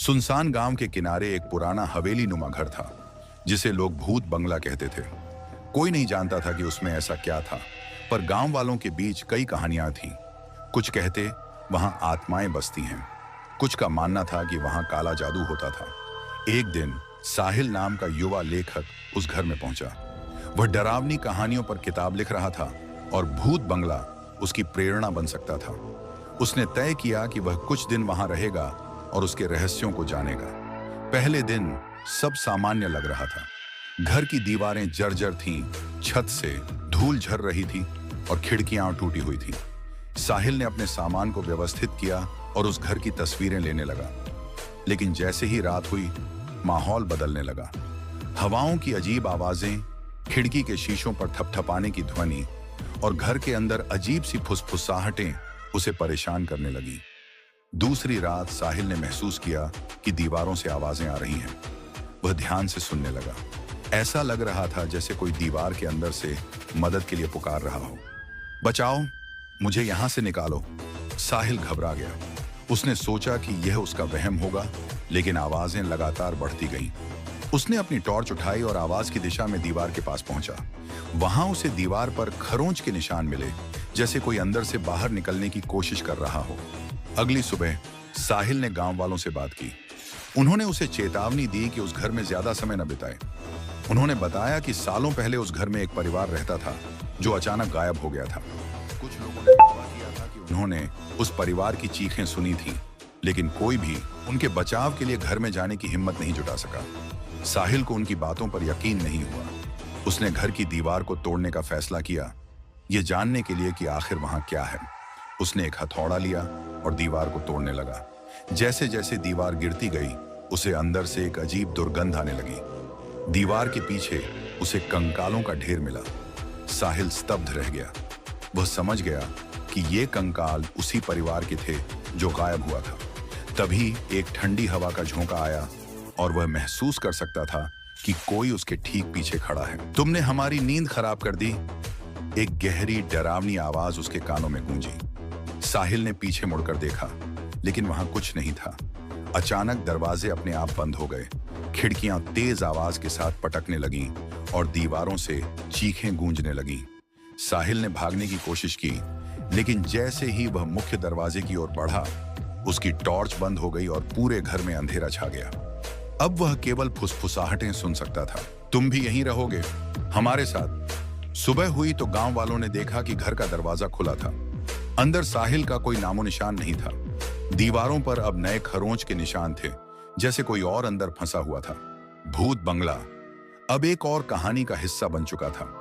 सुनसान गांव के किनारे एक पुराना हवेली नुमा घर था जिसे लोग भूत बंगला कहते थे। कोई नहीं जानता था कि उसमें ऐसा क्या था, पर गांव वालों के बीच कई कहानियां थीं। कुछ कहते वहां आत्माएं बसती हैं, कुछ का मानना था कि वहां काला जादू होता था। एक दिन साहिल नाम का युवा लेखक उस घर में पहुंचा। वह डरावनी कहानियों पर किताब लिख रहा था और भूत बंगला उसकी प्रेरणा बन सकता था। उसने तय किया कि वह कुछ दिन वहां रहेगा और उसके रहस्यों को जानेगा। पहले दिन सब सामान्य लग रहा था। घर की दीवारें जर्जर थीं, छत से धूल झर रही थी और खिड़कियां टूटी हुई थीं। साहिल ने अपने सामान को व्यवस्थित किया और उस घर की तस्वीरें लेने लगा। लेकिन जैसे ही रात हुई, माहौल बदलने लगा। हवाओं की अजीब आवाजें, खिड़की के शीशों पर थपथपाने की ध्वनि और घर के अंदर अजीब सी फुसफुसाहटें उसे परेशान करने लगी। दूसरी रात साहिल ने महसूस किया कि दीवारों से आवाजें आ रही हैं। वह ध्यान से सुनने लगा। ऐसा लग रहा था जैसे कोई दीवार के अंदर से मदद के लिए पुकार रहा हो। बचाओ, मुझे यहां से निकालो। साहिल घबरा गया। उसने सोचा कि यह उसका वहम होगा, लेकिन आवाजें लगातार बढ़ती गईं। उसने अपनी टॉर्च उठाई और आवाज की दिशा में दीवार के पास पहुंचा। वहां उसे दीवार पर खरोंच के निशान मिले, जैसे कोई अंदर से बाहर निकलने की कोशिश कर रहा हो। अगली सुबह साहिल ने गांव वालों से बात की। उन्होंने उसे चेतावनी दी कि उस घर में ज्यादा समय न बिताए। उन्होंने बताया कि सालों पहले उस घर में एक परिवार रहता था जो अचानक गायब हो गया था। कुछ लोगों ने दावा किया था कि उन्होंने उस परिवार की चीखें सुनी थी, लेकिन कोई भी उनके बचाव के लिए घर में जाने की हिम्मत नहीं जुटा सका। साहिल को उनकी बातों पर यकीन नहीं हुआ। उसने घर की दीवार को तोड़ने का फैसला किया, यह जानने के लिए कि आखिर वहां क्या है। उसने एक हथौड़ा लिया और दीवार को तोड़ने लगा। जैसे जैसे दीवार गिरती गई, उसे अंदर से एक अजीब दुर्गंध आने लगी। दीवार के पीछे उसे कंकालों का ढेर मिला। साहिल स्तब्ध रह गया। वह समझ गया कि ये कंकाल उसी परिवार के थे जो गायब हुआ था। तभी एक ठंडी हवा का झोंका आया और वह महसूस कर सकता था कि कोई उसके ठीक पीछे खड़ा है। तुमने हमारी नींद खराब कर दी। एक गहरी डरावनी आवाज उसके कानों में गूंजी। साहिल ने पीछे मुड़कर देखा, लेकिन वहां कुछ नहीं था। अचानक दरवाजे अपने आप बंद हो गए। खिड़कियां तेज आवाज के साथ पटकने लगीं और दीवारों से चीखें गूंजने लगीं। साहिल ने भागने की कोशिश की, लेकिन जैसे ही वह मुख्य दरवाजे की ओर बढ़ा, उसकी टॉर्च बंद हो गई और पूरे घर में अंधेरा छा गया। अब वह केवल फुसफुसाहटें सुन सकता था। तुम भी यहीं रहोगे हमारे साथ। सुबह हुई तो गांव वालों ने देखा कि घर का दरवाजा खुला था। अंदर साहिल का कोई नामो निशान नहीं था। दीवारों पर अब नए खरोंच के निशान थे, जैसे कोई और अंदर फंसा हुआ था। भूत बंगला अब एक और कहानी का हिस्सा बन चुका था।